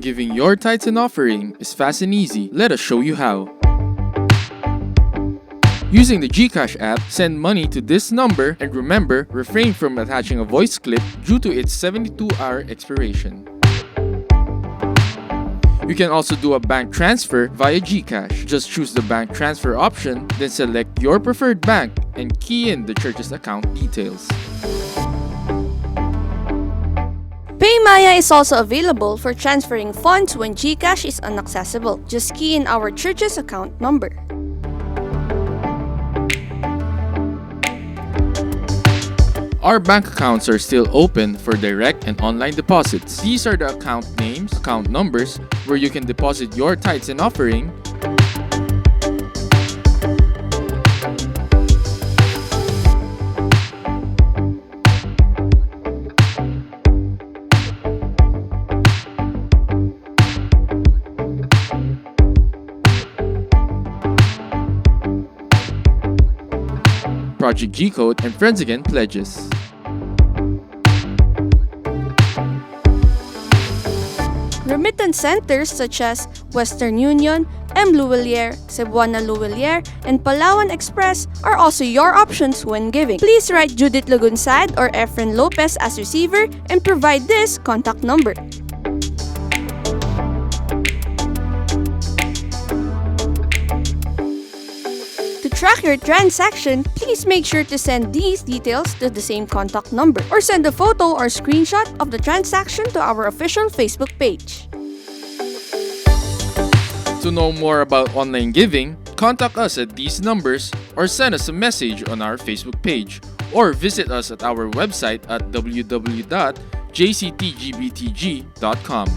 Giving your tithes and offering is fast and easy. Let us show you how. Using the GCash app, send money to this number and remember, refrain from attaching a voice clip due to its 72-hour expiration. You can also do a bank transfer via GCash. Just choose the bank transfer option, then select your preferred bank and key in the church's account details. PayMaya is also available for transferring funds when GCash is inaccessible. Just key in our church's account number. Our bank accounts are still open for direct and online deposits. These are the account names, account numbers, where you can deposit your tithes and offering, Project G Code, and Friends Again pledges. Remittance centers such as Western Union, M. Luwilier, Cebuana Luwilier, and Palawan Express are also your options when giving. Please write Judith Lagunsad or Efren Lopez as receiver and provide this contact number. To track your transaction, please make sure to send these details to the same contact number or send a photo or screenshot of the transaction to our official Facebook page. To know more about online giving, contact us at these numbers or send us a message on our Facebook page or visit us at our website at www.jctgbtg.com.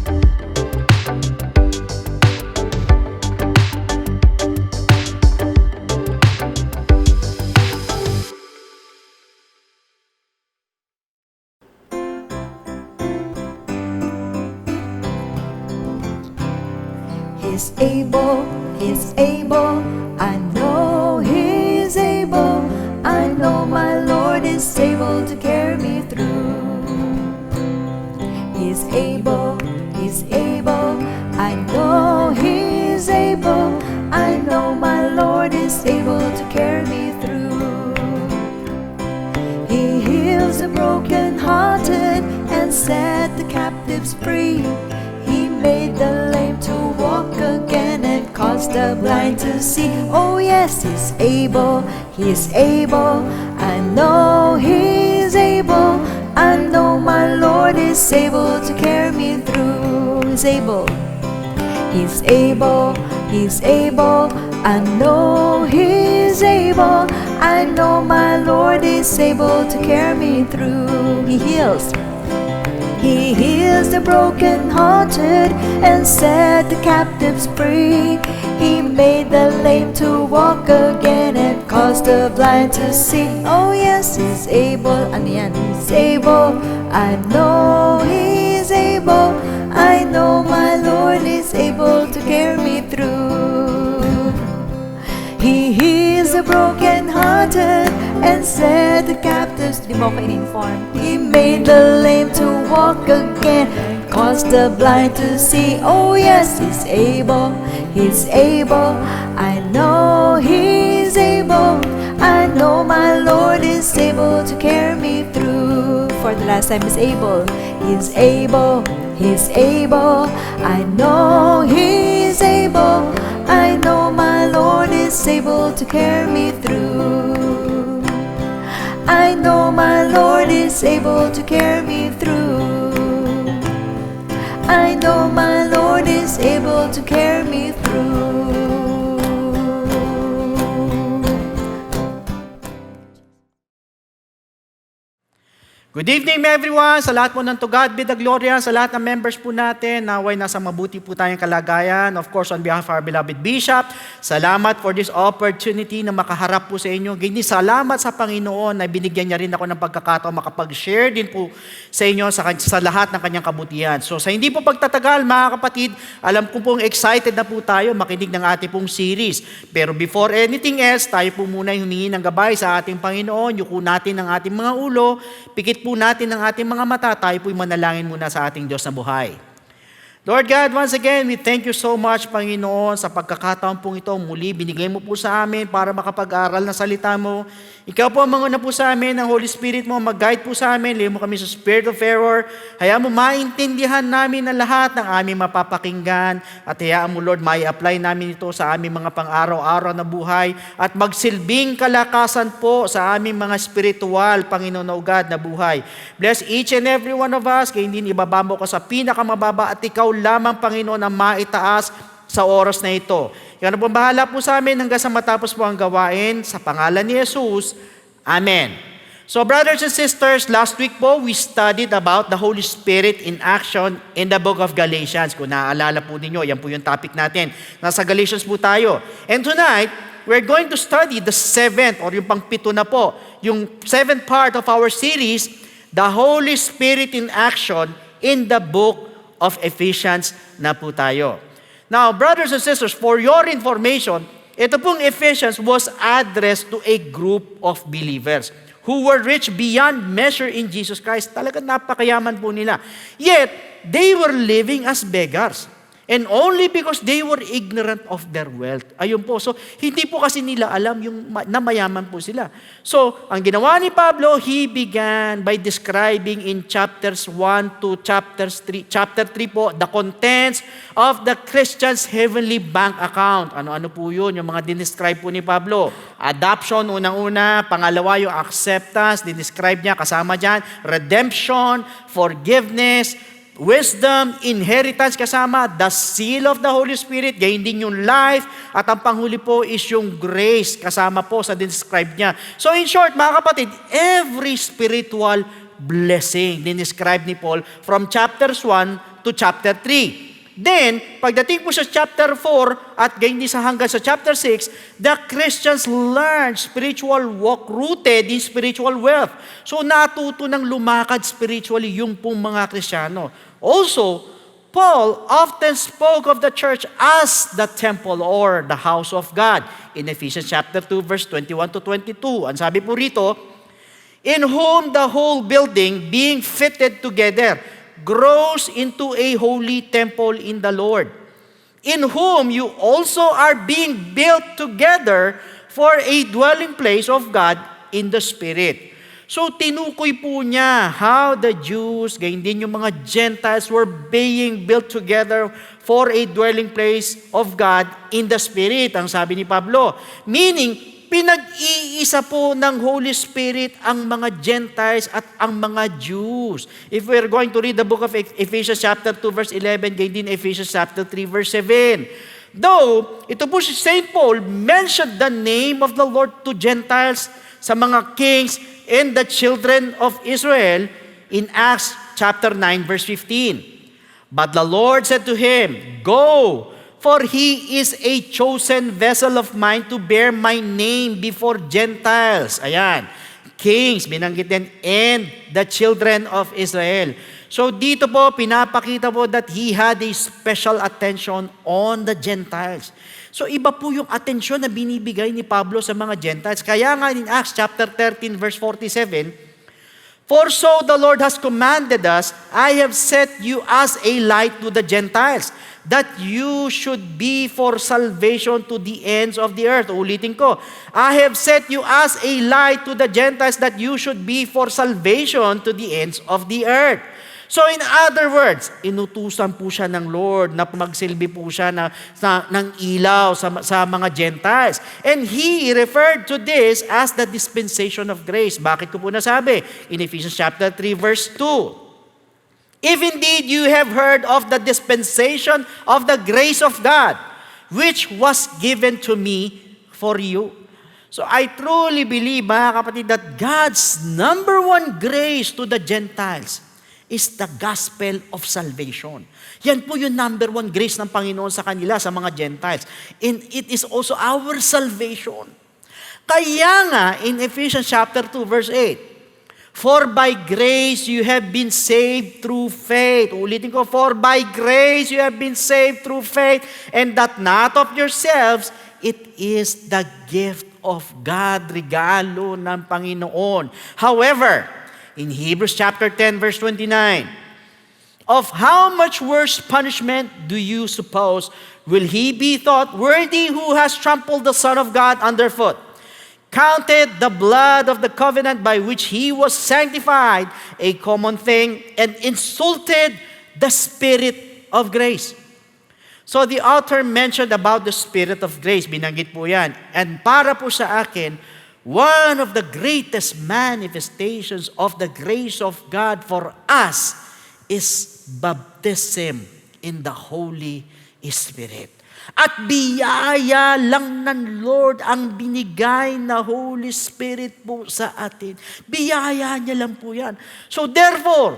He's able, I know He's able, I know my Lord is able to carry me through. He's able, I know He's able, I know my Lord is able to carry me through. He heals the brokenhearted and set the captives free. He made the lame to walk again and caused the blind to see. Oh yes, He's able, I know He's able, I know my Lord is able to carry me through. He's able, I know He's able, I know my Lord is able to carry me through. He heals the brokenhearted and set the captives free. He made the lame to walk again and caused the blind to see. Oh yes, He's able, and He's able, I know He's able, I know my Lord is able to carry me through. He heals the brokenhearted and set the captives. Di mo ko in-inform. He made the lame to walk again, caused the blind to see. Oh yes, He's able, I know He's able, I know my Lord is able to carry me through. For the last time, He's able, I know He's able, I know my Lord is able to carry me through. I know my Lord is able to carry me through. I know my Lord is able to carry me through. Good evening everyone! Sa lahat po ng to God be the glory, sa lahat ng members po natin, naway nasa mabuti po tayong kalagayan. Of course, on behalf of our beloved Bishop, salamat for this opportunity na makaharap po sa inyo. Ganyan, salamat sa Panginoon na binigyan niya rin ako ng pagkakataon makapag-share din po sa inyo sa lahat ng kanyang kabutihan. So sa hindi po pagtatagal, mga kapatid, alam ko pong excited na po tayo makinig ng ating pong series. Pero before anything else, tayo po muna humingi ng gabay sa ating Panginoon. Yuko natin ang ating mga ulo, pikit po natin ang ating mga mata, tayo po'y manalangin muna sa ating Diyos na buhay. Lord God, once again, we thank you so much, Panginoon, sa pagkakataon pong ito. Muli, binigay mo po sa amin para makapag-aral ng salita mo. Ikaw po ang manguna po sa amin, ang Holy Spirit mo, mag-guide po sa amin, liyo mo kami sa spirit of error. Hayaan mo maintindihan namin na lahat ng aming mapapakinggan at hayaan mo, Lord, mai-apply namin ito sa aming mga pang-araw-araw na buhay at magsilbing kalakasan po sa aming mga spiritual, Panginoon o God, na buhay. Bless each and every one of us, kaya hindi ibaba mo ka sa pinakamababa at ikaw lamang, Panginoon, ang maitaas sa oras na ito. Ikaw na po bahala po sa amin hanggang sa matapos po ang gawain sa pangalan ni Jesus. Amen. So brothers and sisters, last week po we studied about the Holy Spirit in action in the book of Galatians. Kung naaalala po ninyo, yan po yung topic natin. Nasa Galatians po tayo. And tonight, we're going to study the seventh or yung pang-pito na po, yung seventh part of our series, the Holy Spirit in action in the book of Ephesians na po tayo. Now, brothers and sisters, for your information, ito pong Ephesians was addressed to a group of believers who were rich beyond measure in Jesus Christ. Talagang napakayaman po nila. Yet, they were living as beggars. And only because they were ignorant of their wealth. Ayun po. So, hindi po kasi nila alam yung na mayaman po sila. So, ang ginawa ni Pablo, he began by describing in chapters 1 to chapter 3 po, the contents of the Christian's heavenly bank account. Ano-ano po yun? Yung mga dinescribe po ni Pablo. Adoption, unang-una. Pangalawa, yung acceptance. Dinescribe niya, kasama dyan. Redemption, forgiveness, wisdom, inheritance kasama, the seal of the Holy Spirit, gayon din yung life, at ang panghuli po is yung grace kasama po sa describe niya. So in short, mga kapatid, every spiritual blessing dinescribe ni Paul from chapters 1 to chapter 3. Then, pagdating po sa chapter 4 at gayon din sa hanggang sa chapter 6, the Christians learn spiritual walk rooted in spiritual wealth. So natuto ng lumakad spiritually yung pong mga Kristiyano. Also, Paul often spoke of the church as the temple or the house of God. In Ephesians chapter 2 verse 21 to 22, ang sabi po rito, in whom the whole building being fitted together grows into a holy temple in the Lord, in whom you also are being built together for a dwelling place of God in the Spirit. So tinukoy po niya how the Jews, gayon din yung mga Gentiles were being built together for a dwelling place of God in the Spirit, ang sabi ni Pablo. Meaning, pinag-iisa po ng Holy Spirit ang mga Gentiles at ang mga Jews. If we're going to read the book of Ephesians chapter 2 verse 11, gayon din Ephesians chapter 3 verse 7. Though, ito po si St. Paul mentioned the name of the Lord to Gentiles sa mga kings and the children of Israel in Acts chapter 9 verse 15. But the Lord said to him, go, for he is a chosen vessel of mine to bear my name before Gentiles. Ayan. Kings, binanggit din, and the children of Israel. So dito po, pinapakita po that he had a special attention on the Gentiles. So iba po yung atensyon na binibigay ni Pablo sa mga Gentiles. Kaya nga in Acts chapter 13 verse 47, for so the Lord has commanded us, I have set you as a light to the Gentiles, that you should be for salvation to the ends of the earth. Ulitin ko, I have set you as a light to the Gentiles, that you should be for salvation to the ends of the earth. So in other words, inutusan po siya ng Lord na magsilbi po siya ng ilaw sa mga Gentiles. And he referred to this as the dispensation of grace. Bakit ko po nasabi? In Ephesians chapter 3 verse 2. If indeed you have heard of the dispensation of the grace of God, which was given to me for you. So I truly believe, mga kapatid, that God's number one grace to the Gentiles is the gospel of salvation. Yan po yung number one grace ng Panginoon sa kanila, sa mga Gentiles. And it is also our salvation. Kaya nga, in Ephesians chapter 2, verse 8, for by grace you have been saved through faith. Ulitin ko, for by grace you have been saved through faith, and that not of yourselves, it is the gift of God, regalo ng Panginoon. However, in Hebrews chapter 10 verse 29, of how much worse punishment do you suppose will he be thought worthy who has trampled the Son of God underfoot, counted the blood of the covenant by which he was sanctified a common thing, and insulted the Spirit of grace? So the author mentioned about the Spirit of grace. Binanggit po yan. And para po sa akin, one of the greatest manifestations of the grace of God for us is baptism in the Holy Spirit. At biyaya lang ng Lord ang binigay na Holy Spirit po sa atin. Biyaya niya lang po yan. So therefore,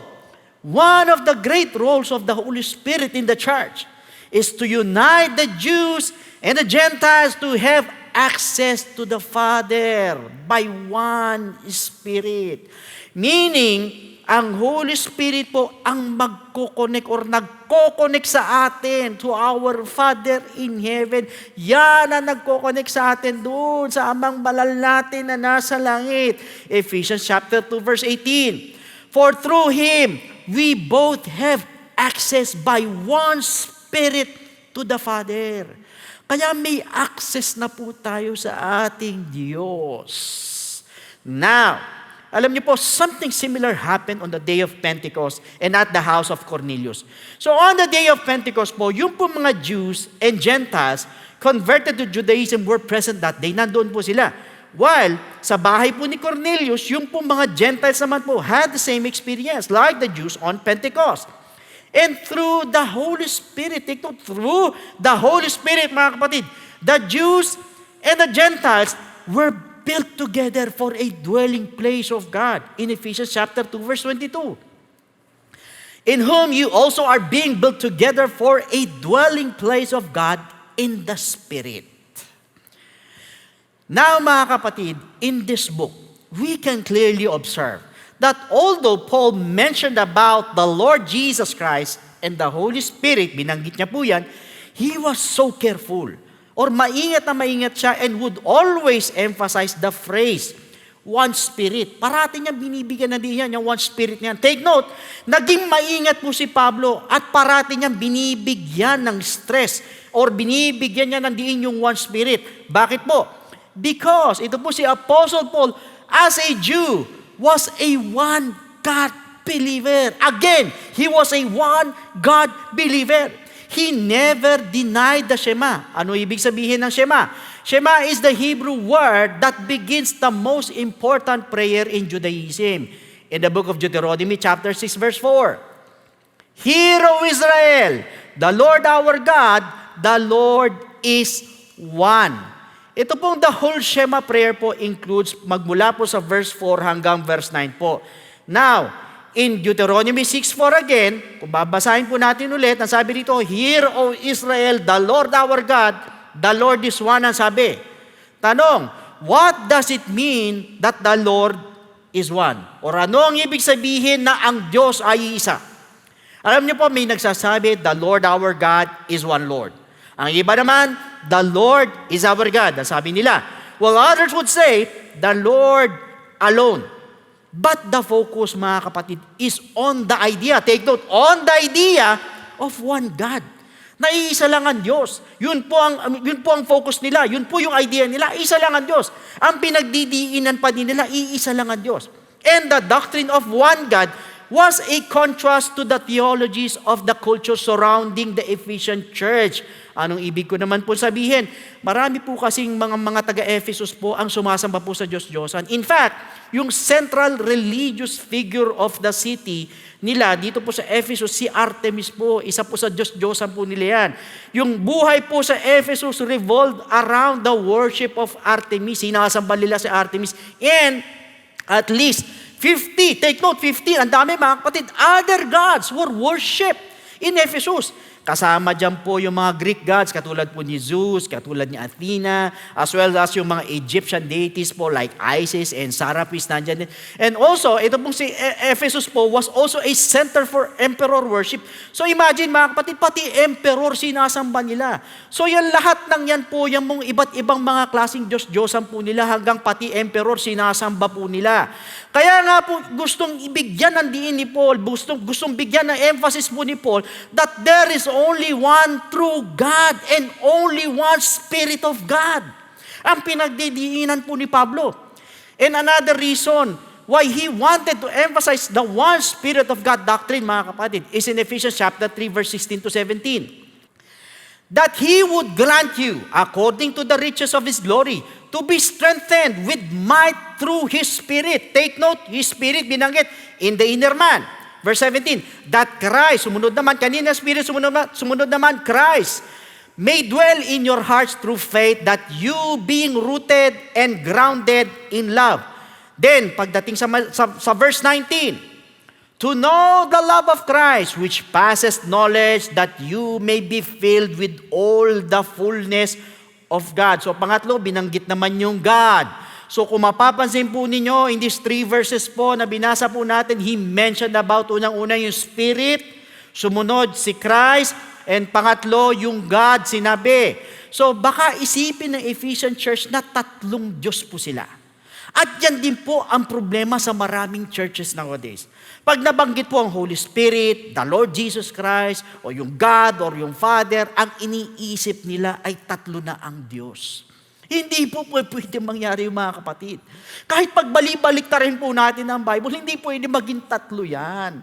one of the great roles of the Holy Spirit in the church is to unite the Jews and the Gentiles to have access to the Father by one Spirit. Meaning, ang Holy Spirit po ang magkoconnect or nagkoconnect sa atin to our Father in heaven. Yan ang nagkoconnect sa atin doon sa amang balal natin na nasa langit. Ephesians chapter 2 verse 18. For through Him, we both have access by one Spirit to the Father. Kaya may access na po tayo sa ating Diyos. Now, alam niyo po, something similar happened on the day of Pentecost and at the house of Cornelius. So on the day of Pentecost po, yung po mga Jews and Gentiles converted to Judaism were present that day. Nandoon po sila. While sa bahay po ni Cornelius, yung po mga Gentiles naman po had the same experience like the Jews on Pentecost. And through the Holy Spirit, through the Holy Spirit, mga kapatid, the Jews and the Gentiles were built together for a dwelling place of God. In Ephesians chapter 2, verse 22. In whom you also are being built together for a dwelling place of God in the Spirit. Now, mga kapatid, in this book, we can clearly observe that although Paul mentioned about the Lord Jesus Christ and the Holy Spirit, binanggit niya po yan, he was so careful or maingat na maingat siya and would always emphasize the phrase, one Spirit. Parati niyang binibigyan na din yan, yung one Spirit niyan. Take note, naging maingat po si Pablo at parati niyang binibigyan ng stress or binibigyan niya ng diin yung one Spirit. Bakit po? Because, ito po si Apostle Paul, as a Jew, was a one God believer. Again, he was a one God believer. He never denied the Shema. Ano ibig sabihin ng Shema? Shema is the Hebrew word that begins the most important prayer in Judaism. In the book of Deuteronomy chapter 6 verse 4. Hear, O Israel, the Lord our God, the Lord is one. Ito pong the whole Shema prayer po includes magmula po sa verse 4 hanggang verse 9 po. Now, in Deuteronomy 6:4 again, kung babasahin po natin ulit, ang sabi dito, Hear, O Israel, the Lord our God, the Lord is one, ang sabi. Tanong, what does it mean that the Lord is one? Or ano ang ibig sabihin na ang Diyos ay isa? Alam niyo po, may nagsasabi, the Lord our God is one Lord. Ang iba naman, the Lord is our God. Ang sabi nila. Well, others would say, the Lord alone. But the focus, mga kapatid, is on the idea. Take note, on the idea of one God. Na iisa lang ang Diyos. Yun po ang focus nila. Yun po yung idea nila. Isa lang ang Diyos. Ang pinagdidiinan pa din nila, iisa lang ang Diyos. And the doctrine of one God was a contrast to the theologies of the culture surrounding the Ephesian church. Anong ibig ko naman po sabihin? Marami po kasing mga taga-Ephesus po ang sumasamba po sa Diyos-Diyosan. In fact, yung central religious figure of the city nila, dito po sa Ephesus, si Artemis po, isa po sa Diyos-Diyosan po nila yan. Yung buhay po sa Ephesus revolved around the worship of Artemis. Sinasamba nila si Artemis. And at least 50, take note, 50, ang dami mga kapatid, other gods were worshipped in Ephesus. Kasama dyan po yung mga Greek gods, katulad po ni Zeus, katulad ni Athena, as well as yung mga Egyptian deities po like Isis and Serapis, nandyan din. And also, ito pong si Ephesus po was also a center for emperor worship. So imagine mga kapatid, pati emperor sinasamba nila. So yan lahat ng yan po, yung mong iba't ibang mga klaseng Diyos-Diyosan po nila, hanggang pati emperor sinasamba po nila. Kaya nga po, gustong ibigyan ng diin ni Paul, gustong bigyan ng emphasis po ni Paul, that there is only one true God and only one Spirit of God. Ang pinagdidiinan po ni Pablo. And another reason why he wanted to emphasize the one Spirit of God doctrine, mga kapatid, is in Ephesians chapter 3, verse 16 to 17. That He would grant you, according to the riches of His glory, to be strengthened with might through His Spirit. Take note, His Spirit, binanggit, in the inner man. Verse 17, that Christ, sumunod naman, kanina Spirit, sumunod naman, Christ, may dwell in your hearts through faith, that you being rooted and grounded in love. Then, pagdating sa verse 19, to know the love of Christ, which passes knowledge, that you may be filled with all the fullness of God. So pangatlo, binanggit naman yung God. So kung mapapansin po ninyo, in these 3 verses po na binasa po natin, he mentioned about unang-una yung Spirit, sumunod si Christ, and pangatlo yung God, sinabi. So baka isipin ng Ephesian Church na tatlong Diyos po sila. At yan din po ang problema sa maraming churches nowadays. Pag nabanggit po ang Holy Spirit, the Lord Jesus Christ, o yung God or yung Father, ang iniisip nila ay tatlo na ang Diyos. Hindi po pwede mangyari yung mga kapatid. Kahit pagbalik-balik ta rin po natin ang Bible, hindi pwede maging tatlo yan.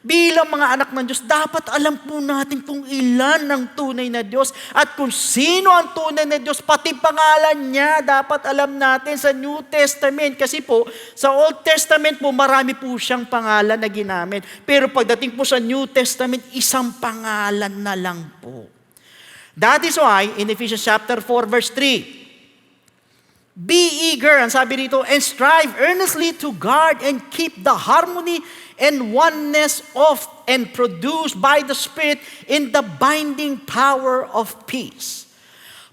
Bilang mga anak ng Diyos, dapat alam po natin kung ilan ang tunay na Diyos at kung sino ang tunay na Diyos, pati pangalan niya, dapat alam natin sa New Testament. Kasi po, sa Old Testament po, marami po siyang pangalan na ginamit. Pero pagdating po sa New Testament, isang pangalan na lang po. That is why, in Ephesians chapter 4, verse 3, be eager, ang sabi rito, and strive earnestly to guard and keep the harmony and oneness of and produced by the Spirit in the binding power of peace.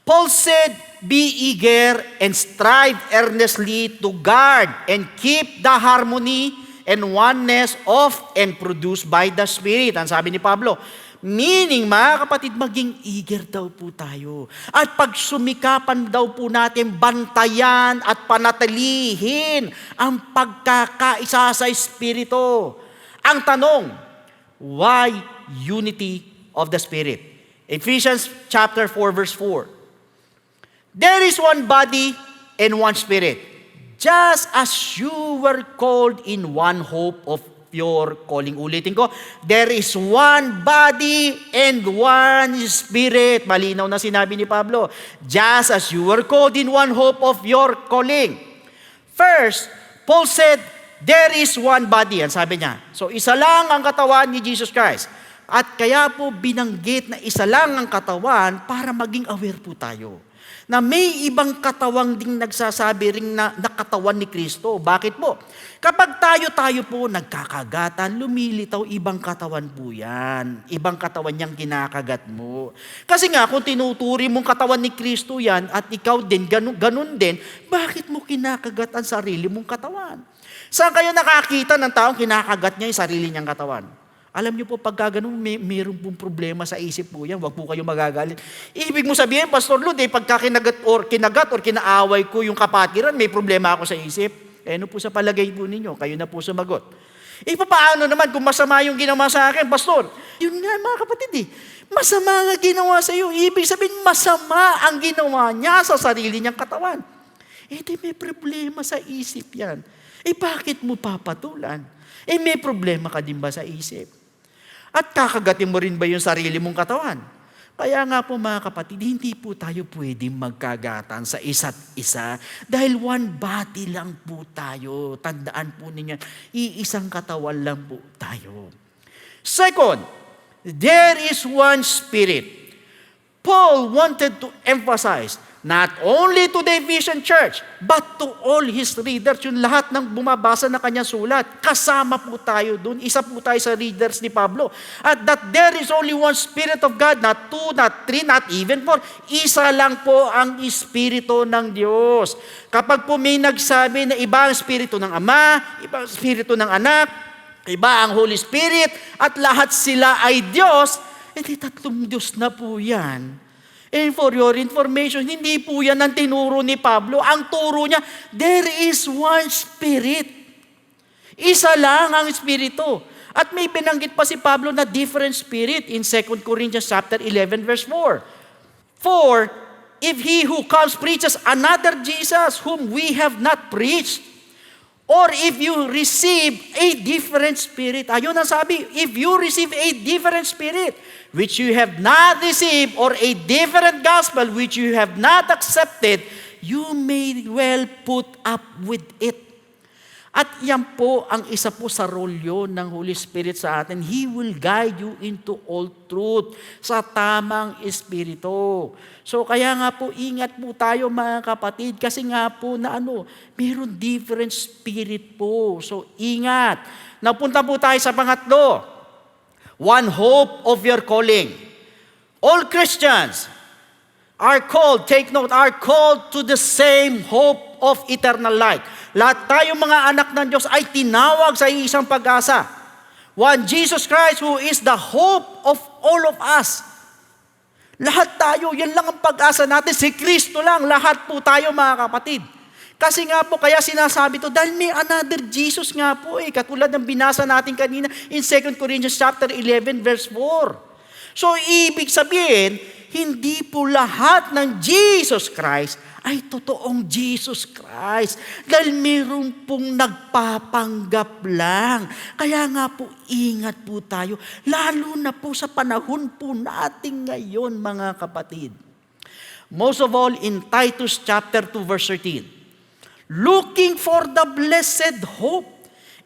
Paul said, be eager and strive earnestly to guard and keep the harmony and oneness of and produced by the Spirit. Ang sabi ni Pablo, meaning, mga kapatid, maging eager daw po tayo. At pag sumikapan daw po natin, bantayan at panatilihin ang pagkakaisa sa Espiritu. Ang tanong, why unity of the Spirit? Ephesians chapter 4, verse 4. There is one body and one Spirit, just as you were called in one hope of your calling. Ulitin ko, there is one body and one Spirit. Malinaw na sinabi ni Pablo. Just as you were called in one hope of your calling. First, Paul said, there is one body. Ang sabi niya. So, isa lang ang katawan ni Jesus Christ. At kaya po binanggit na isa lang ang katawan para maging aware po tayo na may ibang katawang ding nagsasabi ring na katawan ni Kristo. Bakit po? Kapag tayo po nagkakagatan, lumilitaw, ibang katawan po yan. Ibang katawan niyang kinakagat mo. Kasi nga, kung tinuturi mong katawan ni Kristo yan, at ikaw din, ganun din, bakit mo kinakagat ang sarili mong katawan? Saan kayo nakakita ng taong kinakagat niya yung sarili niyang katawan? Alam niyo po, pagka ganun, mayroon pong problema sa isip po yan. Huwag po kayo magagalit. Ibig mo sabihin, Pastor Lud, pagka kinagat or kinaaway ko yung kapatiran, may problema ako sa isip. Ano po sa palagay po ninyo? Kayo na po sumagot. Paano naman kung masama yung ginawa sa akin, Pastor? Yun nga, mga kapatid, masama nga ginawa sa iyo. Ibig sabihin, masama ang ginawa niya sa sarili niyang katawan. May problema sa isip yan. Bakit mo papatulan? May problema ka din ba sa isip? At kakagatin mo rin ba yung sarili mong katawan? Kaya nga po mga kapatid, hindi po tayo pwedeng magkagatan sa isa't isa dahil one body lang po tayo. Tandaan po ninyo, iisang katawan lang po tayo. Second, there is one Spirit. Paul wanted to emphasize not only to the Ephesian church, but to all his readers. Yung lahat ng bumabasa ng kanyang sulat, kasama po tayo dun. Isa po tayo sa readers ni Pablo. At that there is only one Spirit of God, not two, not three, not even four. Isa lang po ang Espiritu ng Diyos. Kapag po may nagsabi na iba ang Espiritu ng Ama, iba ang Espiritu ng Anak, iba ang Holy Spirit, at lahat sila ay Diyos, edi tatlong Diyos na po yan. And for your information, hindi po yan ang tinuro ni Pablo. Ang turo niya, there is one Spirit. Isa lang ang Espiritu. At may binanggit pa si Pablo na different Spirit in 2 Corinthians chapter 11 verse 4. For if he who comes preaches another Jesus whom we have not preached, or if you receive a different spirit, ayun ang sabi, if you receive a different spirit, which you have not received, or a different gospel which you have not accepted, you may well put up with it. At yan po ang isa po sa role yun ng Holy Spirit sa atin. He will guide you into all truth sa tamang espiritu. So kaya nga po, ingat po tayo mga kapatid, kasi nga po na mayroon different spirit po. So ingat. Napunta po tayo sa pangatlo. One hope of your calling. All Christians are called, take note, are called to the same hope of eternal life. Lahat tayong mga anak ng Diyos ay tinawag sa isang pag-asa. One Jesus Christ who is the hope of all of us. Lahat tayo, yan lang ang pag-asa natin. Si Kristo lang, lahat po tayo mga kapatid. Kasi nga po, kaya sinasabi to, dahil may another Jesus nga po katulad ng binasa natin kanina in 2 Corinthians chapter 11 verse 4. So, ibig sabihin, hindi po lahat ng Jesus Christ ay totoong Jesus Christ. Dahil mayroon pong nagpapanggap lang. Kaya nga po, ingat po tayo. Lalo na po sa panahon po natin ngayon, mga kapatid. Most of all, in Titus chapter 2 verse 13. Looking for the blessed hope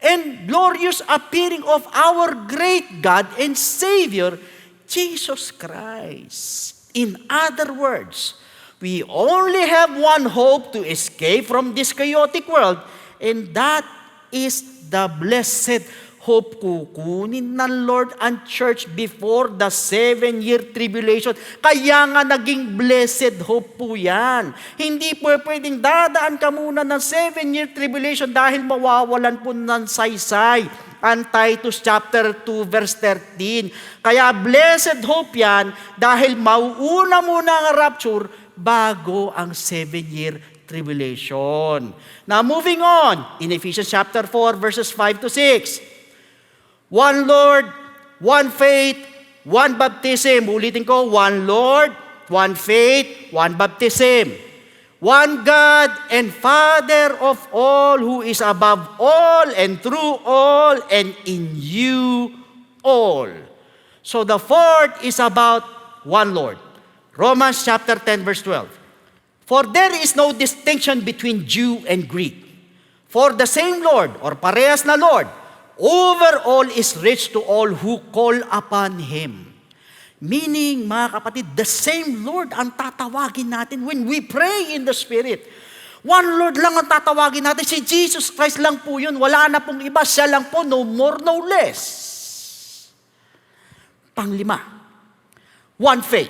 and glorious appearing of our great God and Savior, Jesus Christ. In other words, we only have one hope to escape from this chaotic world, and that is the blessed hope. Kukunin ng Lord ang church before the 7-year tribulation. Kaya nga naging blessed hope po yan. Hindi po pwedeng dadaan ka muna ng 7-year tribulation dahil mawawalan po ng saysay. Ang Titus chapter 2 verse 13. Kaya blessed hope yan dahil mauuna muna ang rapture bago ang 7-year tribulation. Now moving on, in Ephesians chapter 4 verses 5 to 6. One Lord, one faith, one baptism. Ulitin ko, one Lord, one faith, one baptism. One God and Father of all, who is above all and through all and in you all. So the fourth is about one Lord. Romans chapter 10 verse 12. For there is no distinction between Jew and Greek. For the same Lord, or parehas na Lord, over all is rich to all who call upon Him. Meaning, mga kapatid, the same Lord ang tatawagin natin when we pray in the Spirit. One Lord lang ang tatawagin natin. Si Jesus Christ lang po yun. Wala na pong iba. Siya lang po. No more, no less. Panglima, one faith.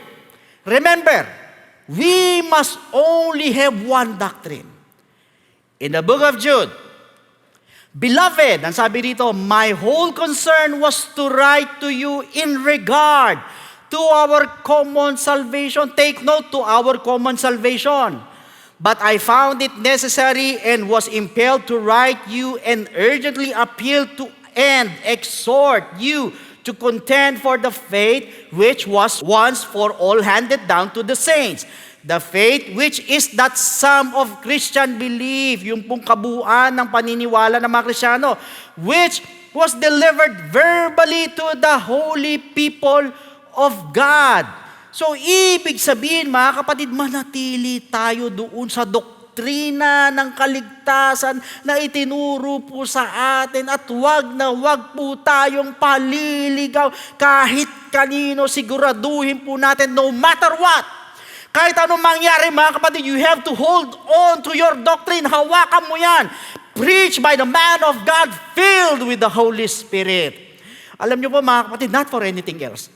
Remember, we must only have one doctrine. In the book of Jude, Beloved, ang sabi dito, my whole concern was to write to you in regard to our common salvation. Take note, to our common salvation. But I found it necessary and was impelled to write you and urgently appeal to and exhort you to contend for the faith which was once for all handed down to the saints. The faith which is that sum of Christian belief, yung pong kabuuan ng paniniwala ng mga Kristiyano, which was delivered verbally to the holy people of God. So, ibig sabihin, mga kapatid, manatili tayo doon sa doktrina ng kaligtasan na itinuro po sa atin at wag po tayong paliligaw kahit kanino, siguraduhin po natin no matter what. Kahit anong mangyari, mga kapatid, you have to hold on to your doctrine. Hawakan mo yan. Preach by the man of God filled with the Holy Spirit. Alam niyo po, mga kapatid, not for anything else.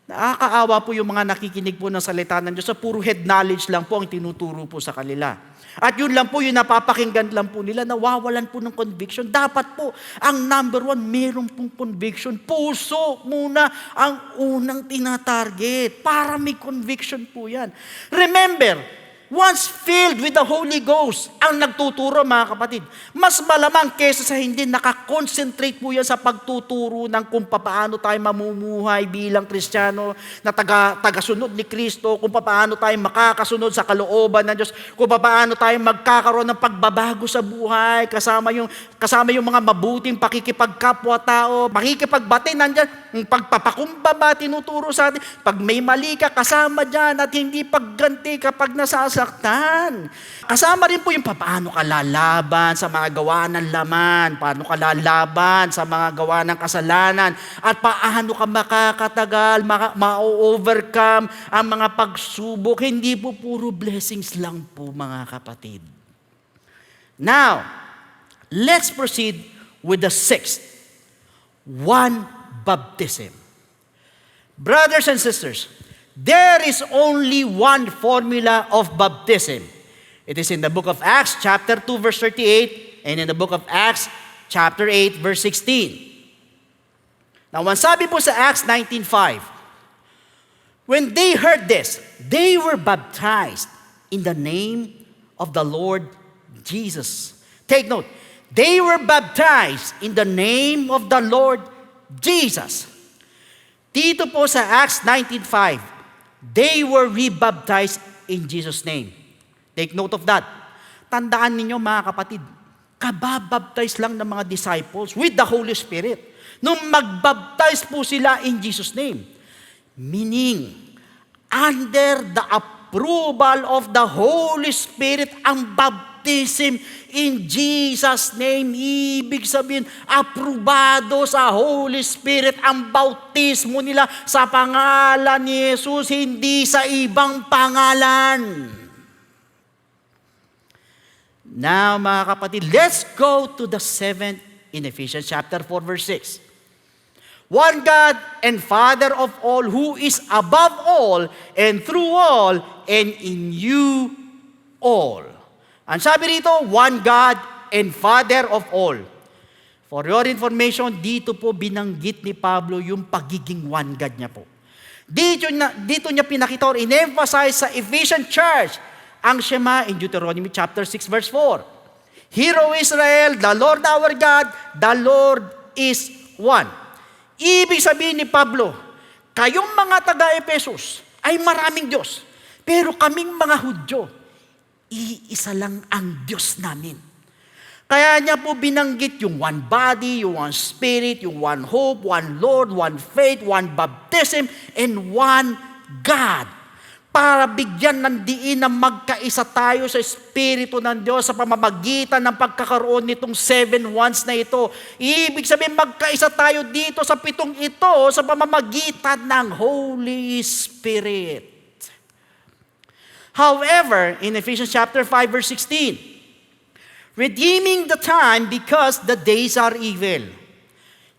Nakakaawa po yung mga nakikinig po ng salita ng Diyos sa puro head knowledge lang po ang tinuturo po sa kanila. At yun lang po, yung napapakinggan lang po nila, nawawalan po ng conviction. Dapat po, ang number one, meron pong conviction. Puso muna ang unang tinatarget para may conviction po yan. Remember, once filled with the Holy Ghost, ang nagtuturo, mga kapatid, mas malamang kesa sa hindi nakakonsentrate po yan sa pagtuturo ng kung paano tayo mamumuhay bilang Kristiyano na tagasunod ni Kristo, kung paano tayo makakasunod sa kalooban ng Diyos, kung paano tayo magkakaroon ng pagbabago sa buhay, kasama yung mga mabuting pakikipagkapwa-tao, makikipagbati nandyan, yung pagpapakumbaba, tinuturo sa atin, pag may mali ka, kasama dyan, at hindi pagganti kapag nasasaktan. Kasama rin po yung paano ka lalaban sa mga gawa ng laman, paano ka lalaban sa mga gawa ng kasalanan, at paano ka makakatagal, ma-overcome ang mga pagsubok. Hindi po puro blessings lang po, mga kapatid. Now, let's proceed with the sixth. One baptism. Brothers and sisters, there is only one formula of baptism. It is in the book of Acts, chapter 2, verse 38, and in the book of Acts, chapter 8, verse 16. Now, ang sabi po sa Acts 19:5, when they heard this, they were baptized in the name of the Lord Jesus. Take note, they were baptized in the name of the Lord Jesus. Dito po sa Acts 19:5, they were rebaptized in Jesus' name. Take note of that. Tandaan ninyo, mga kapatid, kababaptize lang ng mga disciples with the Holy Spirit nung magbaptize po sila in Jesus' name. Meaning, under the approval of the Holy Spirit, ang baptism in Jesus' name. Ibig sabihin, aprobado sa Holy Spirit ang bautismo nila sa pangalan ni Jesus, hindi sa ibang pangalan. Now, mga kapatid, let's go to the seventh in Ephesians chapter 4, verse 6. One God and Father of all, who is above all and through all and in you all. Ang sabi rito, one God and Father of all. For your information, dito po binanggit ni Pablo yung pagiging one God niya po. Dito niya pinakita or in-emphasize sa Ephesian church ang Shema in Deuteronomy chapter 6 verse 4. Hear, O Israel, the Lord our God, the Lord is one. Ibig sabihin ni Pablo, kayong mga taga-Epesos ay maraming Diyos, pero kaming mga Hudyo, iisa lang ang Diyos namin. Kaya niya po binanggit yung one body, yung one spirit, yung one hope, one Lord, one faith, one baptism, and one God. Para bigyan ng diin na magkaisa tayo sa Espiritu ng Diyos sa pamamagitan ng pagkakaroon nitong 7 ones na ito. Ibig sabihin, magkaisa tayo dito sa 7 ito sa pamamagitan ng Holy Spirit. However, in Ephesians chapter 5, verse 16, redeeming the time because the days are evil.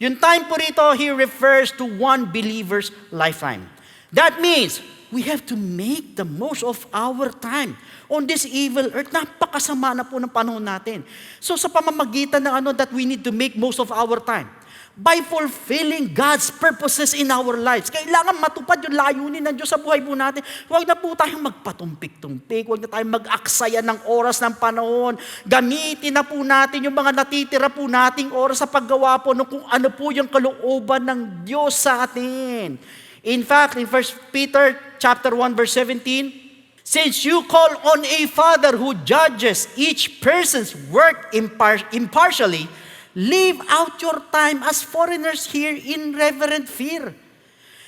Yung time po rito, he refers to one believer's lifetime. That means, we have to make the most of our time on this evil earth. Napakasama na po ng panahon natin. So sa pamamagitan ng that we need to make most of our time by fulfilling God's purposes in our lives. Kailangan matupad yung layunin ng Diyos sa buhay po natin. Huwag na po tayong magpatumpik-tumpik. Huwag na tayong mag-aksaya ng oras ng panahon. Gamitin na po natin yung mga natitira po nating oras sa paggawa po kung ano po yung kalooban ng Diyos sa atin. In fact, in 1 Peter chapter 1, verse 17, since you call on a Father who judges each person's work impartially, live out your time as foreigners here in reverent fear.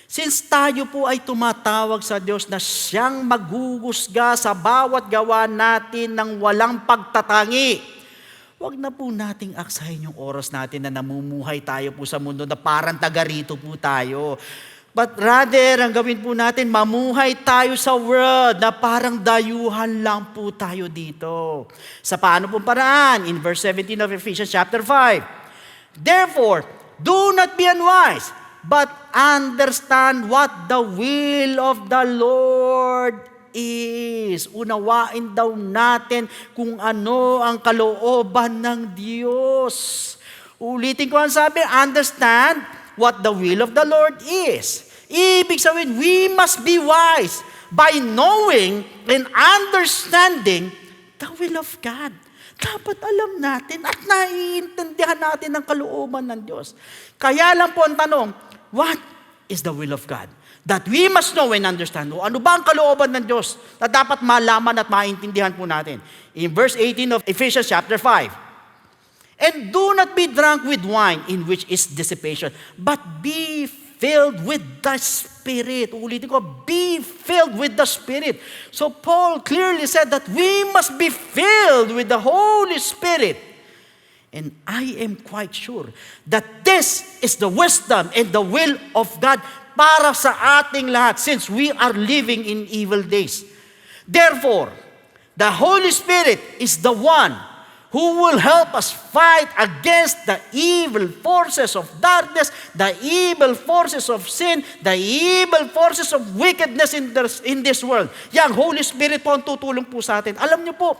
Since tayo po ay tumatawag sa Diyos na siyang maghuhusga sa bawat gawa natin ng walang pagtatangi, huwag na po nating aksayin yung oras natin na namumuhay tayo po sa mundo na parang taga rito po tayo. But rather, ang gawin po natin, mamuhay tayo sa world na parang dayuhan lang po tayo dito. Sa paano pong paraan? In verse 17 of Ephesians chapter 5. Therefore, do not be unwise, but understand what the will of the Lord is. Unawain daw natin kung ano ang kalooban ng Diyos. Ulitin ko ang sabi, understand what the will of the Lord is. Ibig sabihin, we must be wise by knowing and understanding the will of God. Dapat alam natin at naiintindihan natin ang kalooban ng Diyos. Kaya lang po ang tanong, what is the will of God? That we must know and understand. Ano ba ang kalooban ng Diyos na dapat malaman at maintindihan po natin? In verse 18 of Ephesians chapter 5, and do not be drunk with wine, in which is dissipation, but be filled with the Spirit. Ulitin ko, be filled with the Spirit. So Paul clearly said that we must be filled with the Holy Spirit. And I am quite sure that this is the wisdom and the will of God para sa ating lahat, since we are living in evil days. Therefore, the Holy Spirit is the one who will help us fight against the evil forces of darkness, the evil forces of sin, the evil forces of wickedness in this world. Yang Holy Spirit po ang tutulong po sa atin. Alam niyo po,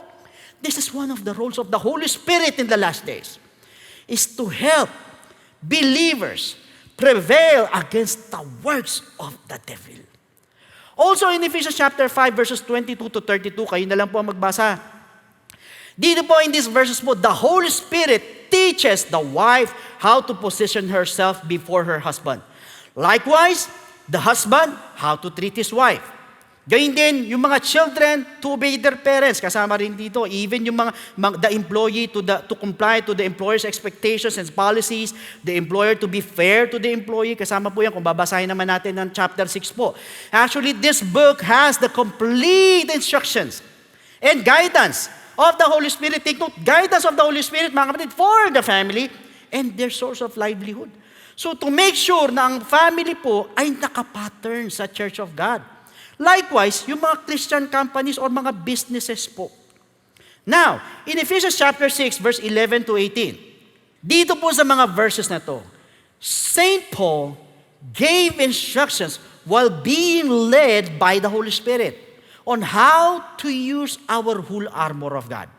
this is one of the roles of the Holy Spirit in the last days, is to help believers prevail against the works of the devil. Also in Ephesians chapter 5 verses 22 to 32, kayo na lang po ang magbasa. Dito po in these verses po, the Holy Spirit teaches the wife how to position herself before her husband. Likewise, the husband how to treat his wife. Gayun din, yung mga children to obey their parents. Kasama rin dito, even yung the employee to comply to the employer's expectations and policies, the employer to be fair to the employee. Kasama po yan, kung babasahin naman natin ng chapter 6 po. Actually, this book has the complete instructions and guidance of the Holy Spirit. Take note, guidance of the Holy Spirit, mga kapatid, for the family and their source of livelihood. So to make sure na ang family po ay nakapattern sa Church of God. Likewise, yung mga Christian companies or mga businesses po. Now, in Ephesians chapter 6, verse 11 to 18, dito po sa mga verses na to, St. Paul gave instructions while being led by the Holy Spirit on how to use our whole armor of God.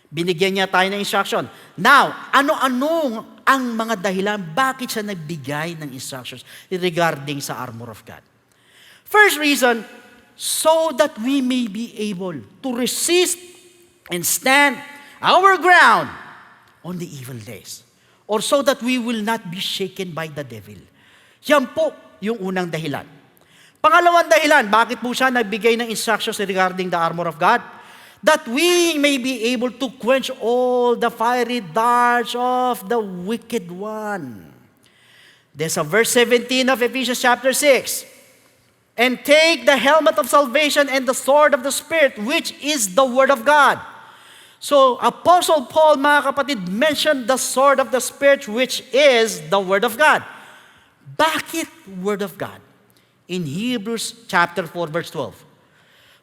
Binigyan niya tayo ng instruction. Now, ano-ano ang mga dahilan bakit siya nagbigay ng instructions regarding sa armor of God? First reason, so that we may be able to resist and stand our ground on the evil days. Or so that we will not be shaken by the devil. Yan po yung unang dahilan. Pangalawang dahilan, bakit po siya nagbigay ng instructions regarding the armor of God? That we may be able to quench all the fiery darts of the wicked one. There's a verse 17 of Ephesians chapter 6. And take the helmet of salvation and the sword of the Spirit, which is the Word of God. So, Apostle Paul, mga kapatid, mentioned the sword of the Spirit, which is the Word of God. Bakit Word of God? In Hebrews chapter 4, verse 12.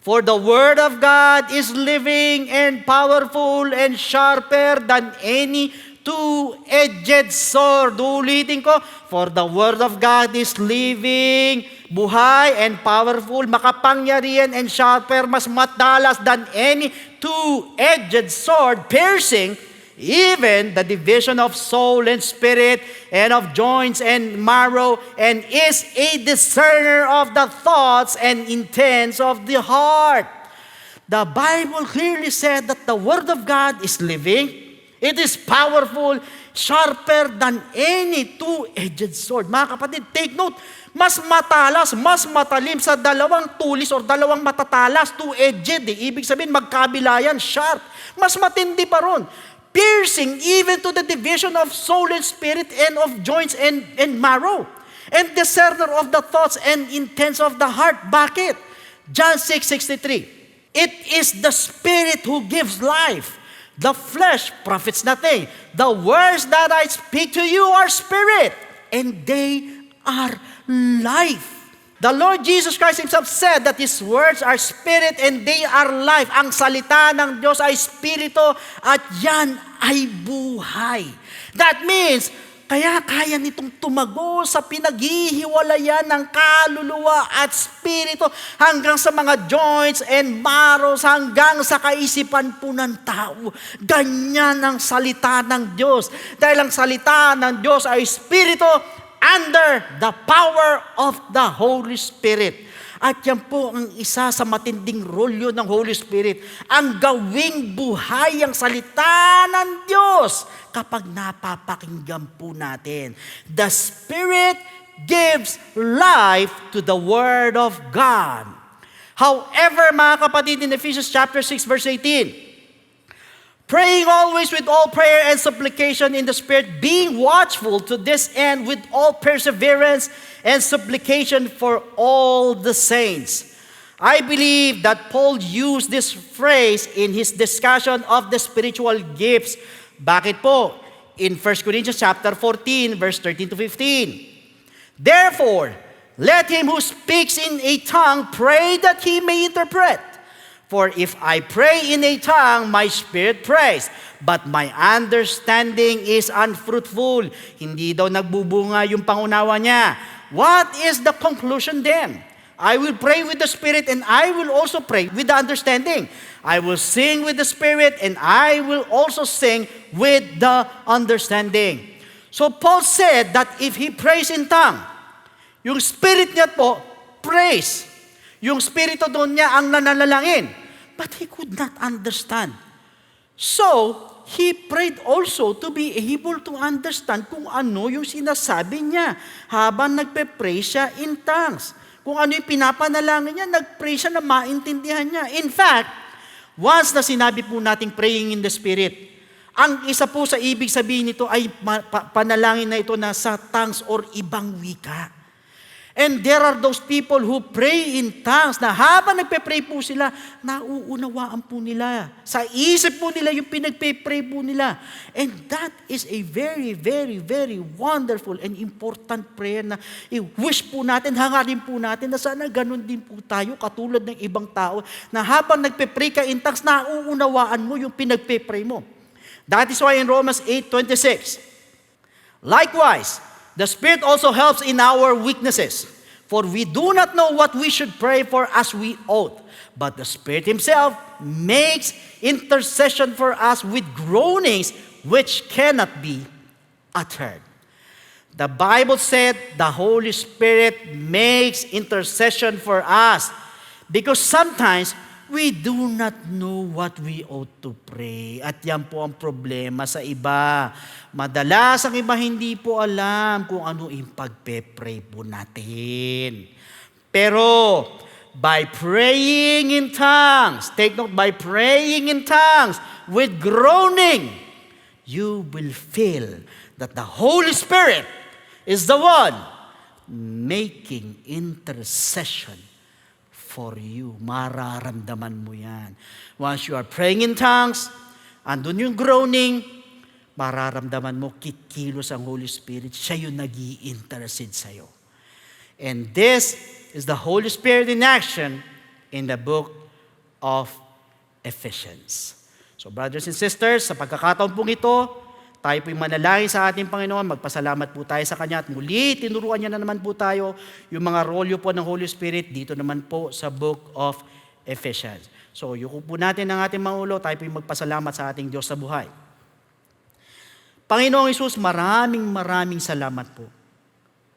For the Word of God is living and powerful and sharper than any two-edged sword. Ulitin ko, for the Word of God is living, buhay, and powerful, makapangyarihan and sharper, mas matalas than any two-edged sword, piercing even the division of soul and spirit and of joints and marrow, and is a discerner of the thoughts and intents of the heart. The Bible clearly said that the Word of God is living, it is powerful, sharper than any two-edged sword. Mga kapatid, take note, mas matalas, mas matalim sa dalawang tulis or dalawang matatalas, two-edged. Ibig sabihin, magkabila yan, sharp. Mas matindi pa ron. Piercing even to the division of soul and spirit and of joints and marrow. And discerner of the thoughts and intents of the heart. Bakit? John 6:63. It is the Spirit who gives life. The flesh profits nothing. The words that I speak to you are spirit, and they are life. The Lord Jesus Christ Himself said that His words are spirit and they are life. Ang salita ng Diyos ay spirito at yan ay buhay. That means, kaya kaya nitong tumago sa pinaghihiwalayan ng kaluluwa at spirito hanggang sa mga joints and marrows, hanggang sa kaisipan po ng tao. Ganyan ang salita ng Diyos. Dahil ang salita ng Diyos ay spirito under the power of the Holy Spirit. At yan po ang isa sa matinding rolyo ng Holy Spirit, ang gawing buhay ang salita ng Diyos kapag napapakinggan po natin. The Spirit gives life to the Word of God. However, mga kapatid, in Ephesians chapter 6, verse 18, praying always with all prayer and supplication in the Spirit, being watchful to this end with all perseverance and supplication for all the saints. I believe that Paul used this phrase in his discussion of the spiritual gifts. Bakit po? In 1 Corinthians chapter 14, verse 13 to 15. Therefore, let him who speaks in a tongue pray that he may interpret. For if I pray in a tongue, my spirit prays, but my understanding is unfruitful. Hindi daw nagbubunga yung pangunawa niya. What is the conclusion then? I will pray with the Spirit and I will also pray with the understanding. I will sing with the Spirit and I will also sing with the understanding. So Paul said that if he prays in tongue, yung spirit niya po, prays. Yung spirito doon niya ang nananalangin. But he could not understand. So, he prayed also to be able to understand kung ano yung sinasabi niya habang nagpe-pray siya in tongues. Kung ano yung pinapanalangin niya, nag-pray siya na maintindihan niya. In fact, once na sinabi po nating praying in the Spirit, ang isa po sa ibig sabihin nito ay panalangin na ito na sa tongues or ibang wika. And there are those people who pray in tongues na habang nagpe-pray po sila, nauunawaan po nila. Sa isip po nila yung pinagpe-pray po nila. And that is a very, very, very wonderful and important prayer na i-wish po natin, hangarin po natin na sana ganun din po tayo katulad ng ibang tao na habang nagpe-pray ka in tongues, nauunawaan mo yung pinagpe-pray mo. That is why in Romans 8:26, likewise, the Spirit also helps in our weaknesses, for we do not know what we should pray for as we ought. But the Spirit Himself makes intercession for us with groanings which cannot be uttered. The Bible said the Holy Spirit makes intercession for us because sometimes we do not know what we ought to pray. At yan po ang problema sa iba. Madalas ang iba hindi po alam kung ano yung pagpe-pray po natin. Pero, by praying in tongues, take note, by praying in tongues with groaning, you will feel that the Holy Spirit is the one making intercession for you. Mararamdaman mo yan. Once you are praying in tongues, andun yung groaning, mararamdaman mo, kikilos ang Holy Spirit. Siya yung nag-i-intercede sa'yo. And this is the Holy Spirit in action in the book of Ephesians. So brothers and sisters, sa pagkakataon pong ito, tayo po'y manalangin sa ating Panginoon, magpasalamat po tayo sa Kanya at muli, tinuruan niya na naman po tayo yung mga rolyo po ng Holy Spirit dito naman po sa book of Ephesians. So, yuko po natin ang ating mga ulo, tayo po'y magpasalamat sa ating Diyos sa buhay. Panginoong Hesus, maraming salamat po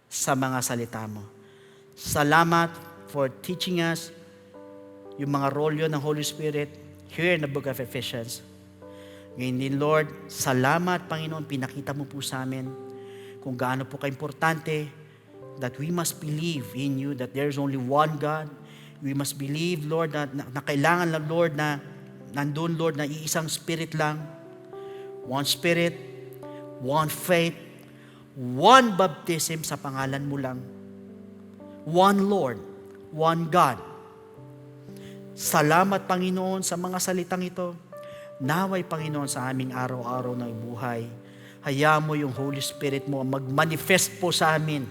sa mga salita mo. Salamat for teaching us yung mga rolyo ng Holy Spirit here in the book of Ephesians. Ngayon din, Lord, salamat, Panginoon, pinakita mo po sa amin kung gaano po ka-importante that we must believe in you, that there is only one God. We must believe, Lord, na kailangan lang, Lord, na nandun, Lord, na iisang Spirit lang. One Spirit, one faith, one baptism sa pangalan mo lang. One Lord, one God. Salamat, Panginoon, sa mga salitang ito. Naway, Panginoon, sa aming araw-araw na buhay, hayaan mo yung Holy Spirit mo mag-manifest po sa amin,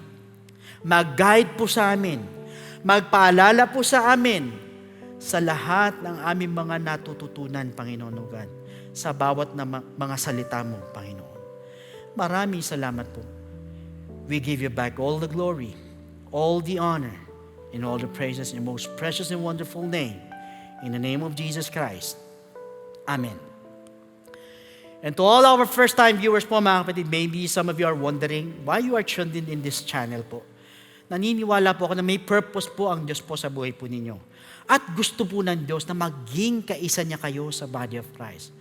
mag-guide po sa amin, magpaalala po sa amin sa lahat ng aming mga natututunan, Panginoon O God, sa bawat na mga salita mo, Panginoon. Maraming salamat po. We give you back all the glory, all the honor, and all the praises in your most precious and wonderful name. In the name of Jesus Christ. Amen. And to all our first-time viewers po, mga kapatid, maybe some of you are wondering why you are tuned in this channel po. Naniniwala po ako na may purpose po ang Diyos po sa buhay po ninyo. At gusto po ng Diyos na maging kaisa niya kayo sa body of Christ.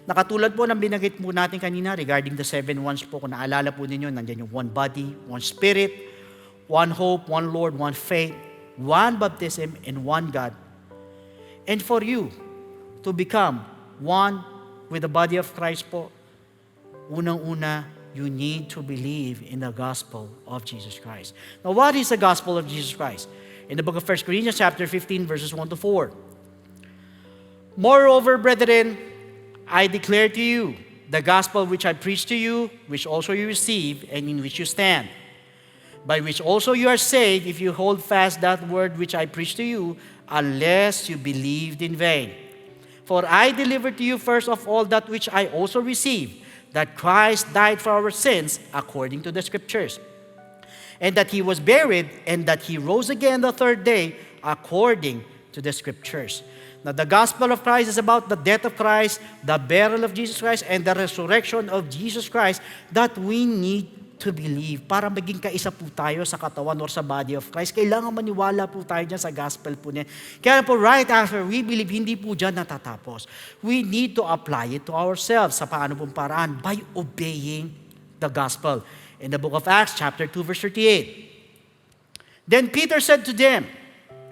Nakatulad po ng binanggit po natin kanina regarding the 7 ones po, kung naalala po ninyo, nandiyan yung one body, one spirit, one hope, one Lord, one faith, one baptism, and one God. And for you to become one with the body of Christ po, unang-una, you need to believe in the gospel of Jesus Christ. Now, what is the gospel of Jesus Christ? In the book of 1 Corinthians chapter 15, verses 1 to 4. Moreover, brethren, I declare to you the gospel which I preached to you, which also you received, and in which you stand, by which also you are saved, if you hold fast that word which I preached to you, unless you believed in vain. For I delivered to you first of all that which I also received, that Christ died for our sins according to the Scriptures, and that He was buried, and that He rose again the third day according to the Scriptures. Now, the gospel of Christ is about the death of Christ, the burial of Jesus Christ, and the resurrection of Jesus Christ that we need to believe. Para maging kaisa po tayo sa katawan or sa body of Christ, kailangan maniwala po tayo dyan sa gospel po niya. Kaya po, right after we believe, hindi po dyan natatapos. We need to apply it to ourselves. Sa paano pong paraan? By obeying the gospel. In the book of Acts, chapter 2, verse 38. Then Peter said to them,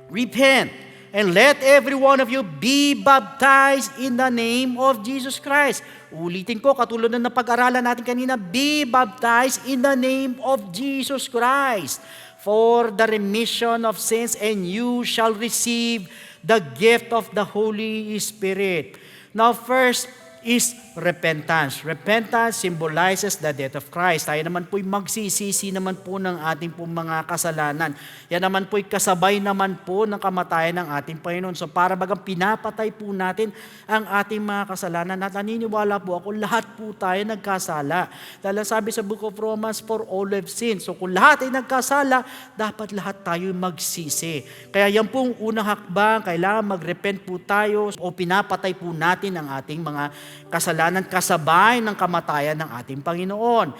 repent, and let every one of you be baptized in the name of Jesus Christ. Ulitin ko, katulad na napag-aralan natin kanina, be baptized in the name of Jesus Christ for the remission of sins, and you shall receive the gift of the Holy Spirit. Now, first is repentance. Repentance symbolizes the death of Christ. Tayo naman po'y magsisisi naman po ng ating po mga kasalanan. Yan naman po'y kasabay naman po ng kamatayan ng ating Panginoon. So para bagang pinapatay po natin ang ating mga kasalanan. At naniniwala po ako, lahat po tayo nagkasala. Dahil sabi sa book of Romans, for all have sinned. So kung lahat ay nagkasala, dapat lahat tayo magsisi. Kaya yan pong unang hakbang, kailangan mag-repent po tayo o pinapatay po natin ang ating mga kasalanan kasabay ng kamatayan ng ating Panginoon.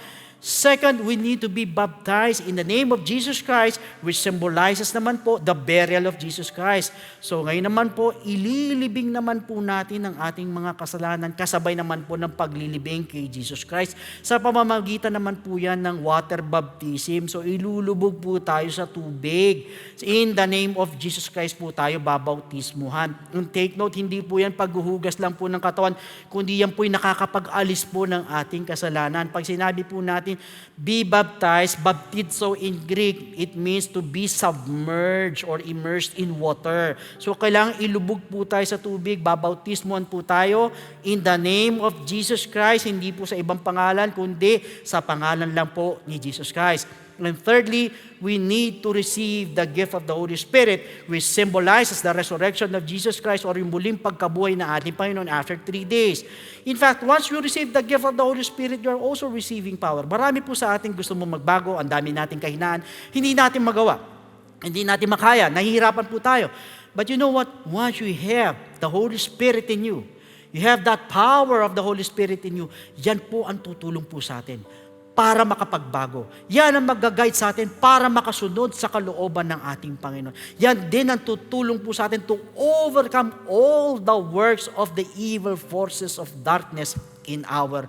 Second, we need to be baptized in the name of Jesus Christ, which symbolizes naman po the burial of Jesus Christ. So ngayon naman po, ililibing naman po natin ang ating mga kasalanan, kasabay naman po ng paglilibing kay Jesus Christ. Sa pamamagitan naman po yan ng water baptism. So ilulubog po tayo sa tubig. In the name of Jesus Christ po tayo babautismuhan. And take note, hindi po yan paghuhugas lang po ng katawan, kundi yan po'y nakakapag-alis po ng ating kasalanan. Pag sinabi po natin, be baptized, baptizo in Greek, it means to be submerged or immersed in water. So kailangan ilubog po tayo sa tubig, babautismuhan po tayo in the name of Jesus Christ, hindi po sa ibang pangalan, kundi sa pangalan lang po ni Jesus Christ. And thirdly, we need to receive the gift of the Holy Spirit, which symbolizes the resurrection of Jesus Christ or yung muling pagkabuhay na ating Panginoon after 3 days. In fact, once you receive the gift of the Holy Spirit, you are also receiving power. Marami po sa ating gusto mong magbago, ang dami nating kahinaan, hindi natin magawa, hindi natin makaya, nahihirapan po tayo. But you know what? Once you have the Holy Spirit in you, you have that power of the Holy Spirit in you, yan po ang tutulong po sa atin para makapagbago. Yan ang mag-guide sa atin para makasunod sa kalooban ng ating Panginoon. Yan din ang tutulong po sa atin to overcome all the works of the evil forces of darkness in our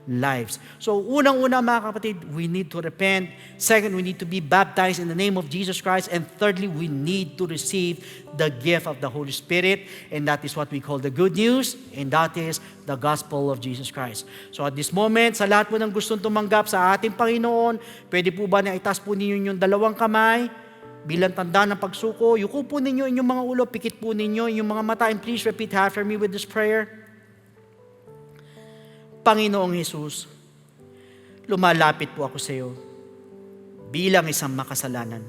lives. So, unang-una mga kapatid, we need to repent. Second, we need to be baptized in the name of Jesus Christ. And thirdly, we need to receive the gift of the Holy Spirit. And that is what we call the good news. And that is the gospel of Jesus Christ. So, at this moment, sa lahat po ng gustong tumanggap sa ating Panginoon, pwede po ba na itaas po ninyo yung dalawang kamay bilang tanda ng pagsuko? Yuko po ninyo inyong mga ulo, pikit po ninyo inyong mga mata, and please repeat after me with this prayer. Panginoong Hesus, lumalapit po ako sa iyo bilang isang makasalanan.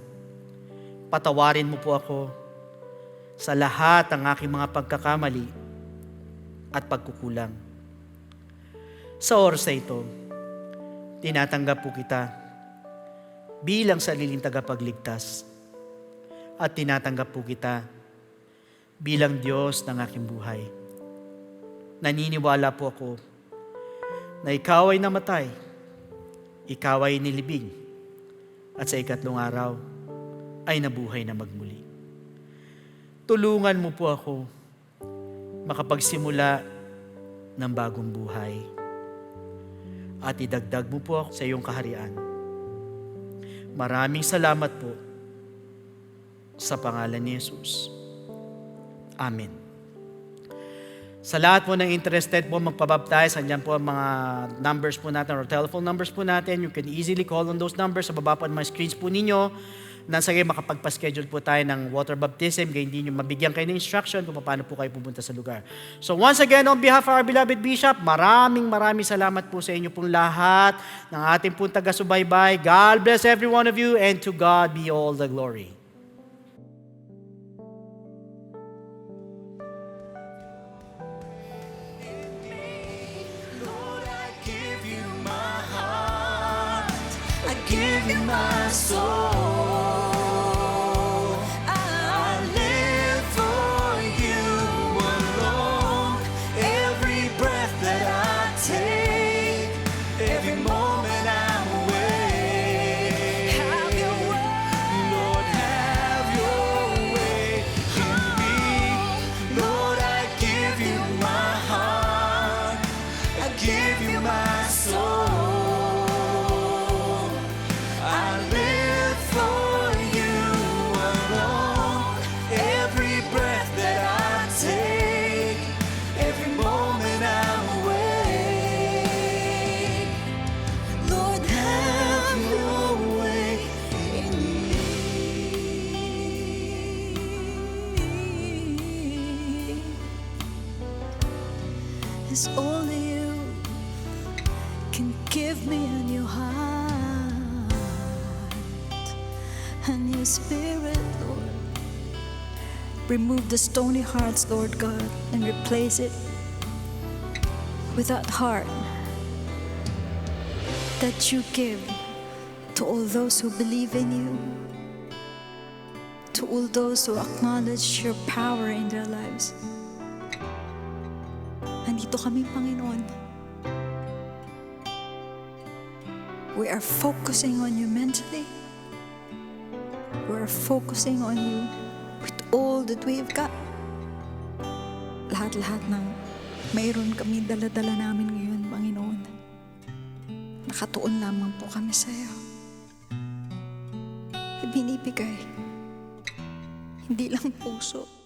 Patawarin mo po ako sa lahat ng aking mga pagkakamali at pagkukulang. Sa oras na ito, tinatanggap po kita bilang sariling tagapagligtas at tinatanggap po kita bilang Diyos ng aking buhay. Naniniwala po ako na ikaw ay namatay, ikaw ay nilibing, at sa ikatlong araw ay nabuhay na magmuli. Tulungan mo po ako makapagsimula ng bagong buhay at idagdag mo po ako sa iyong kaharian. Maraming salamat po sa pangalan ni Jesus. Amen. Sa lahat po ng interested po magpabaptize, andyan po ang mga numbers po natin or telephone numbers po natin. You can easily call on those numbers. Sa baba po ang mga screens po ninyo. Nasa kayo makapagpa-schedule po tayo ng water baptism, kaya hindi nyo mabigyan kayo ng instruction kung paano po kayo pupunta sa lugar. So once again, on behalf of our beloved Bishop, maraming salamat po sa inyo pong lahat ng ating pong taga-subaybay. God bless every one of you, and to God be all the glory. Give you my soul. I live for you alone. Every breath that I take, every moment I'm awake. Have your way, Lord, have your way in me. Lord, I give you my heart. I give you my soul. It's only you can give me a new heart, a new spirit, Lord. Remove the stony hearts, Lord God, and replace it with that heart that you give to all those who believe in you, to all those who acknowledge your power in their lives. Nandito kami, Panginoon. We are focusing on you mentally. We are focusing on you with all that we've got. Lahat-lahat ng mayroon kami dala-dala namin ngayon, Panginoon. Nakatuon lamang po kami sa iyo. Ibinibigay. Hindi lang puso.